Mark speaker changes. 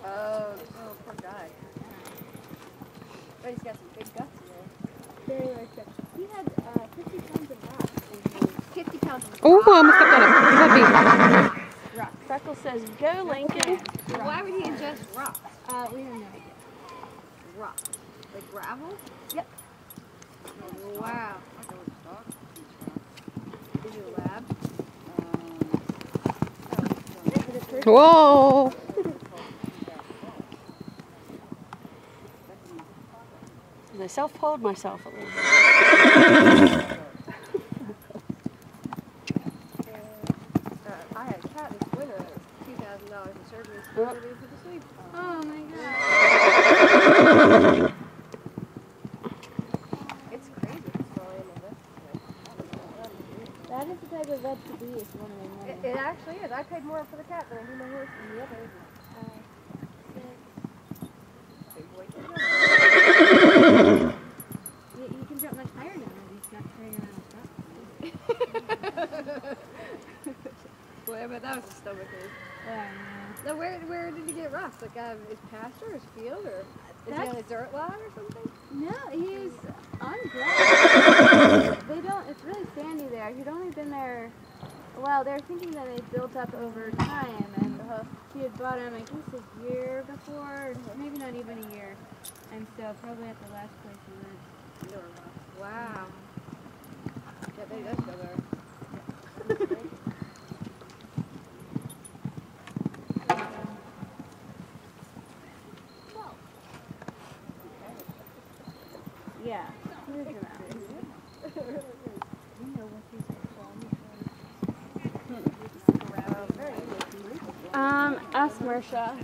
Speaker 1: Oh, poor guy. But he's got some big guts in there. Very large guts. He had 50 pounds of rocks in his. 50 pounds of rocks.
Speaker 2: Oh, I almost stepped on it.
Speaker 1: Rocks.
Speaker 3: Freckles says, "Go, Lincoln."
Speaker 1: Why would he ingest rocks?
Speaker 3: We have no idea.
Speaker 1: Rocks. Like gravel?
Speaker 3: Yep.
Speaker 1: Wow. Is it a lab?
Speaker 2: Whoa.
Speaker 3: And I self-pulled myself a little bit.
Speaker 1: I had a cat this winter that was $2,000 in surgery for the sleep.
Speaker 3: Oh my god.
Speaker 1: It's crazy this volume of it.
Speaker 3: That is the type of vet to be if you want to make money.
Speaker 1: It actually is. I paid more for the cat than I do my horse and the other. Big boy can jump.
Speaker 3: You can jump much higher now that he's not carrying around a truck.
Speaker 1: Boy, I bet that was a stomach ache.
Speaker 3: Yeah.
Speaker 1: Now, where did you get rocks? Like his pasture, his field, or is he on a dirt lot or something?
Speaker 3: No, he's on grass. They don't. It's really sandy there. He'd only been there. Well, they're thinking that it built up over time, and he had bought him, I guess, a year before, maybe not even a year. And so probably at the last place he went.
Speaker 1: Wow. Yeah, they does go there.
Speaker 3: Yeah. Here's your mouth. Ask Marsha.